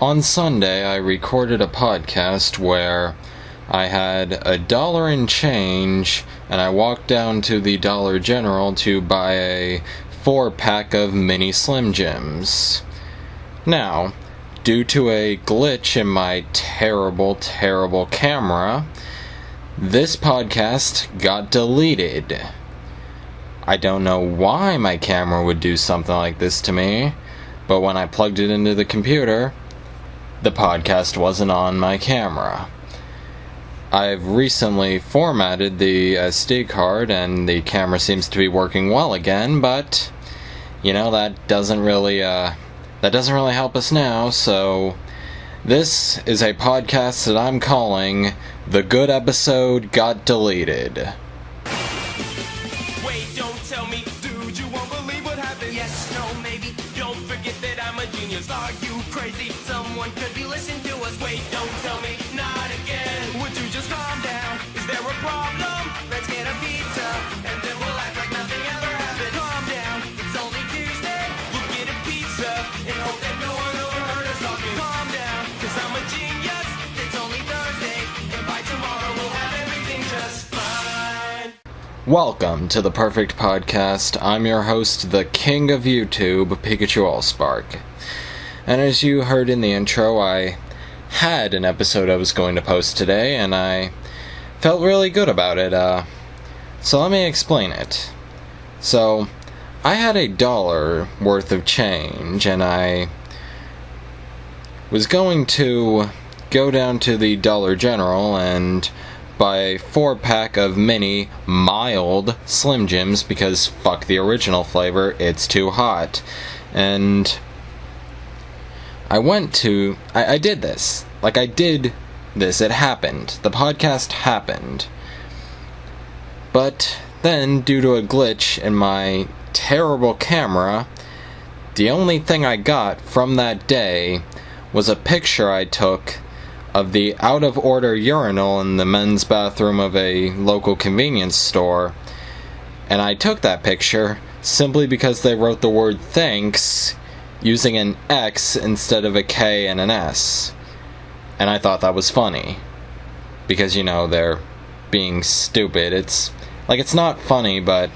On Sunday, I recorded a podcast where I had $1 and change, and I walked down to the Dollar General to buy a 4-pack of mini Slim Jims. Now, due to a glitch in my terrible camera, this podcast got deleted. I don't know why my camera would do something like this to me, but when I plugged it into the computer, the podcast wasn't on my camera. I've recently formatted the SD card and the camera seems to be working well again, but that doesn't really help us now. So this is a podcast that I'm calling The Good Episode Got Deleted. Wait, don't tell me, dude, you won't believe what happened. Yes, no, maybe, don't forget that I'm a genius. Are you crazy? Someone could be listening to us. Wait, don't tell me, not again. Would you just calm down? Is there a problem? Let's get a pizza, and then we'll act like nothing ever happened. Calm down, it's only Tuesday. We'll get a pizza, and hope that no one overheard us talking. Calm down, cause I'm a genius. It's only Thursday, and by tomorrow we'll have everything just fine. Welcome to the Perfect Podcast. I'm your host, the King of YouTube, Pikachu Allspark. And as you heard in the intro, I had an episode I was going to post today, and I felt really good about it. So let me explain it. So, I had $1 worth of change, and I was going to go down to the Dollar General and buy a 4-pack of mini, mild Slim Jims, because fuck the original flavor, it's too hot. And I did this. It happened. The podcast happened. But then, due to a glitch in my terrible camera, the only thing I got from that day was a picture I took of the out-of-order urinal in the men's bathroom of a local convenience store. And I took that picture simply because they wrote the word thanks using an X instead of a K and an S. And I thought that was funny. Because, they're being stupid. It's not funny, but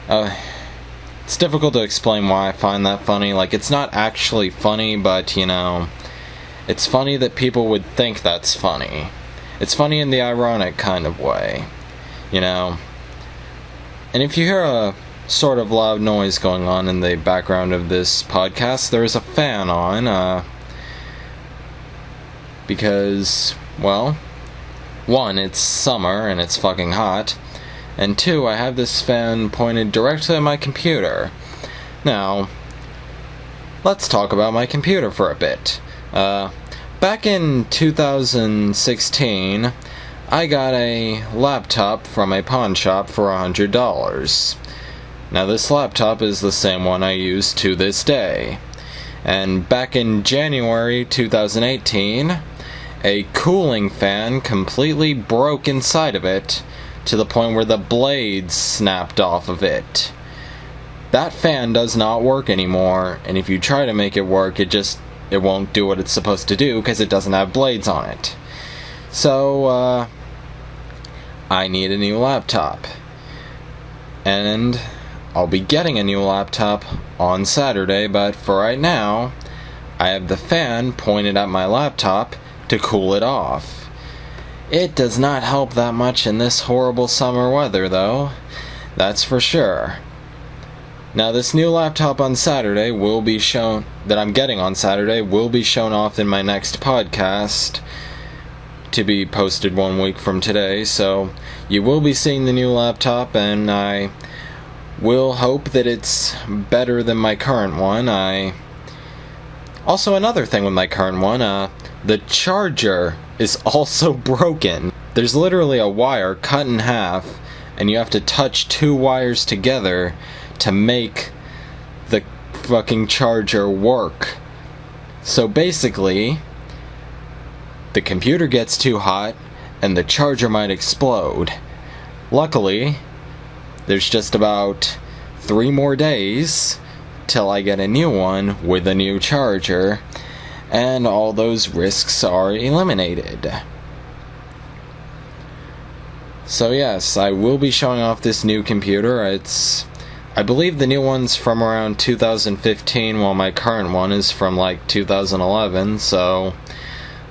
it's difficult to explain why I find that funny. It's not actually funny, but, it's funny that people would think that's funny. It's funny in the ironic kind of way, And if you hear a sort of loud noise going on in the background of this podcast, there is a fan on, because, well, 1, it's summer and it's fucking hot, and 2, I have this fan pointed directly at my computer. Now, let's talk about my computer for a bit. Back in 2016, I got a laptop from a pawn shop for $100. Now, this laptop is the same one I use to this day. And back in January 2018, a cooling fan completely broke inside of it to the point where the blades snapped off of it. That fan does not work anymore, and if you try to make it work, it won't do what it's supposed to do because it doesn't have blades on it. So, I need a new laptop. And I'll be getting a new laptop on Saturday, but for right now, I have the fan pointed at my laptop to cool it off. It does not help that much in this horrible summer weather, though. That's for sure. Now, this new laptop on Saturday that I'm getting on Saturday will be shown off in my next podcast, to be posted 1 week from today, so you will be seeing the new laptop, and I will hope that it's better than my current one. Also, another thing with my current one, the charger is also broken. There's literally a wire cut in half, and you have to touch 2 wires together to make the fucking charger work. So basically, the computer gets too hot, and the charger might explode. Luckily, there's just about 3 more days till I get a new one with a new charger, and all those risks are eliminated. So yes, I will be showing off this new computer. I believe the new one's from around 2015, while my current one is from like 2011, so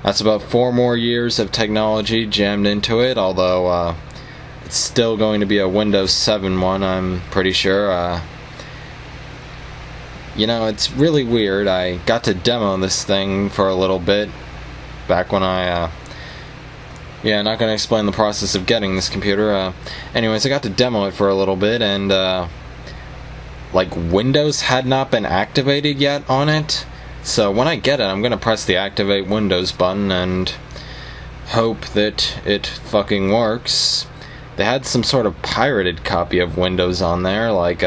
that's about 4 more years of technology jammed into it, although it's still going to be a Windows 7 one, I'm pretty sure. You know, it's really weird. I got to demo this thing for a little bit back when yeah, not going to explain the process of getting this computer. Anyways, I got to demo it for a little bit, and like, Windows had not been activated yet on it. So when I get it, I'm going to press the Activate Windows button and hope that it fucking works. They had some sort of pirated copy of Windows on there, like,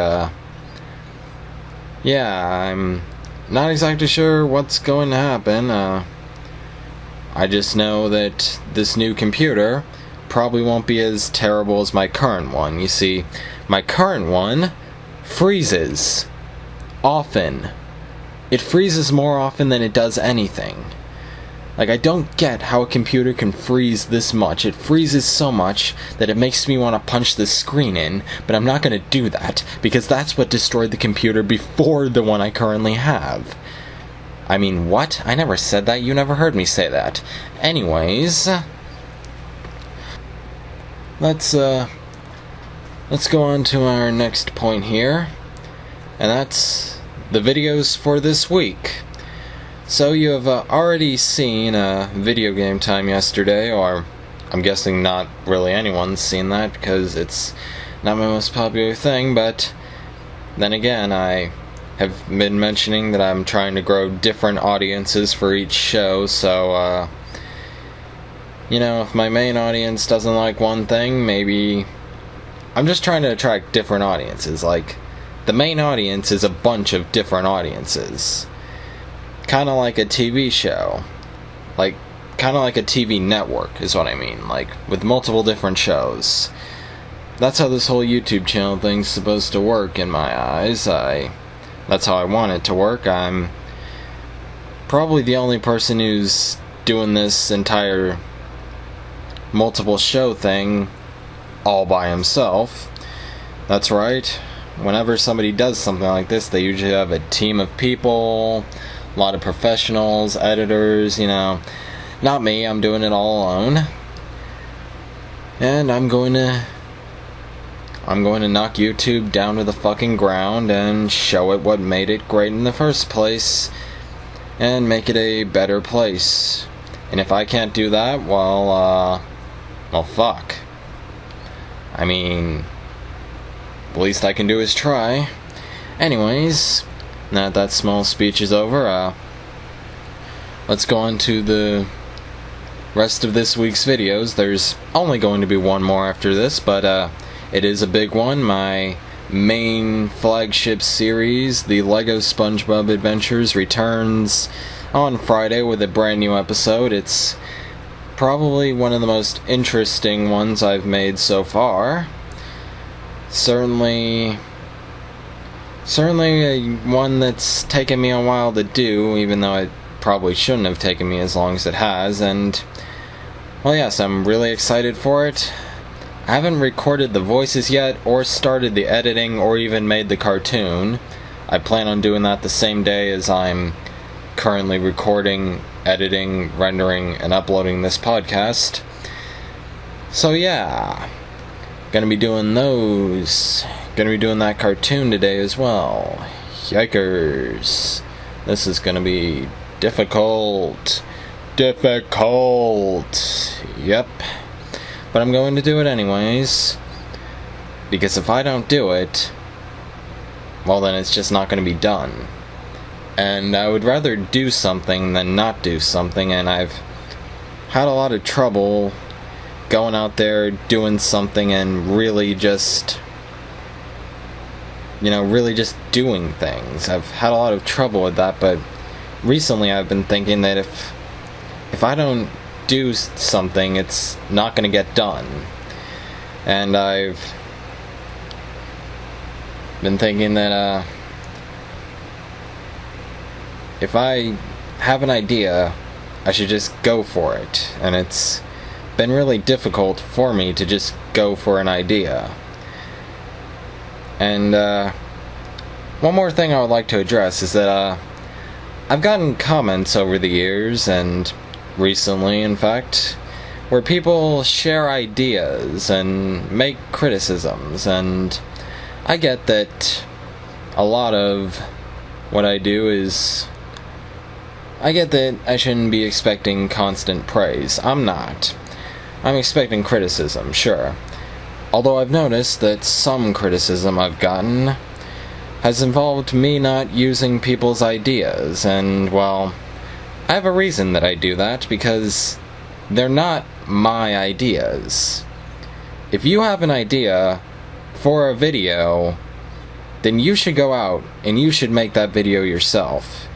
yeah, I'm not exactly sure what's going to happen. I just know that this new computer probably won't be as terrible as my current one. You see, my current one freezes often. It freezes more often than it does anything. Like, I don't get how a computer can freeze this much. It freezes so much that it makes me want to punch the screen in, but I'm not going to do that, because that's what destroyed the computer before the one I currently have. I mean, what? I never said that. You never heard me say that. Anyways, let's go on to our next point here, and that's the videos for this week. So you have already seen Video Game Time yesterday, or I'm guessing not really anyone's seen that because it's not my most popular thing, but then again, I have been mentioning that I'm trying to grow different audiences for each show, so you know, if my main audience doesn't like one thing, maybe I'm just trying to attract different audiences. Like, the main audience is a bunch of different audiences. Kind of like a TV show. Like, kind of like a TV network is what I mean. Like, with multiple different shows. That's how this whole YouTube channel thing's supposed to work in my eyes. That's how I want it to work. I'm probably the only person who's doing this entire multiple show thing all by himself. That's right. Whenever somebody does something like this, they usually have a team of people, a lot of professionals, editors, you know. Not me, I'm doing it all alone. And I'm going to knock YouTube down to the fucking ground and show it what made it great in the first place, and make it a better place. And if I can't do that, well, fuck. I mean, the least I can do is try. Anyways, now that small speech is over, let's go on to the rest of this week's videos. There's only going to be one more after this, but it is a big one. My main flagship series, the LEGO SpongeBob Adventures, returns on Friday with a brand new episode. It's probably one of the most interesting ones I've made so far. Certainly one that's taken me a while to do, even though it probably shouldn't have taken me as long as it has. And, well, yes, I'm really excited for it. I haven't recorded the voices yet, or started the editing, or even made the cartoon. I plan on doing that the same day as I'm currently recording, editing, rendering, and uploading this podcast. So yeah, gonna be doing those. Gonna be doing that cartoon today as well. Yikers. This is gonna be difficult. Yep. But I'm going to do it anyways, because if I don't do it, well, then it's just not going to be done. And I would rather do something than not do something, and I've had a lot of trouble going out there, doing something, and really just, really just doing things. I've had a lot of trouble with that, but recently I've been thinking that if I don't do something, it's not going to get done. And I've been thinking that if I have an idea, I should just go for it. And it's been really difficult for me to just go for an idea. And one more thing I would like to address is that I've gotten comments over the years, and recently in fact, where people share ideas and make criticisms, and I get that a lot of what I do is, I get that I shouldn't be expecting constant praise. I'm not. I'm expecting criticism, sure. Although I've noticed that some criticism I've gotten has involved me not using people's ideas, and, well, I have a reason that I do that, because they're not my ideas. If you have an idea for a video, then you should go out and you should make that video yourself.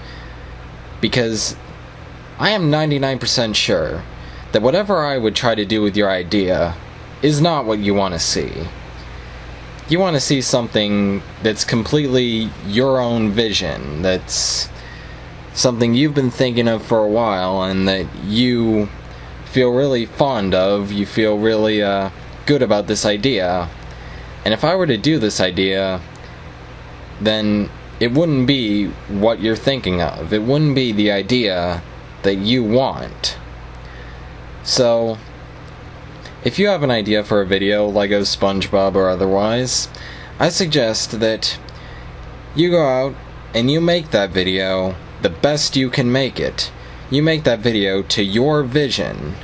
Because I am 99% sure that whatever I would try to do with your idea is not what you want to see. You want to see something that's completely your own vision, that's something you've been thinking of for a while and that you feel really fond of, you feel really good about this idea. And if I were to do this idea, then it wouldn't be what you're thinking of. It wouldn't be the idea that you want. So, if you have an idea for a video, Lego SpongeBob or otherwise, I suggest that you go out and you make that video the best you can make it. You make that video to your vision.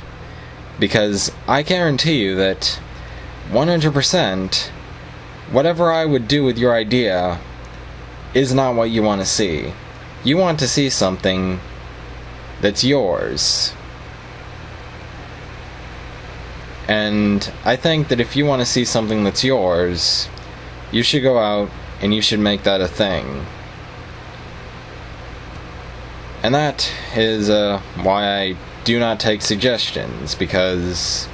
Because I guarantee you that 100%, whatever I would do with your idea is not what you want to see. You want to see something that's yours. And I think that if you want to see something that's yours, you should go out and you should make that a thing. And that is why I do not take suggestions, because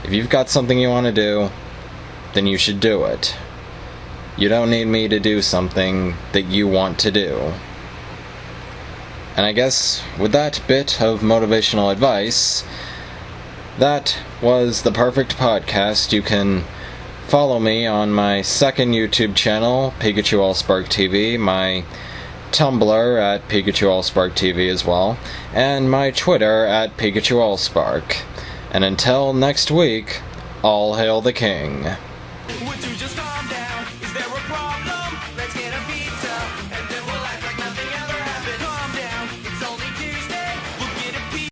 if you've got something you want to do, then you should do it. You don't need me to do something that you want to do. And I guess with that bit of motivational advice, that was the perfect podcast. You can follow me on my second YouTube channel, Pikachu Allspark TV, my Tumblr at Pikachu Allspark TV as well, and my Twitter at Pikachu Allspark. And until next week, all hail the king. Would you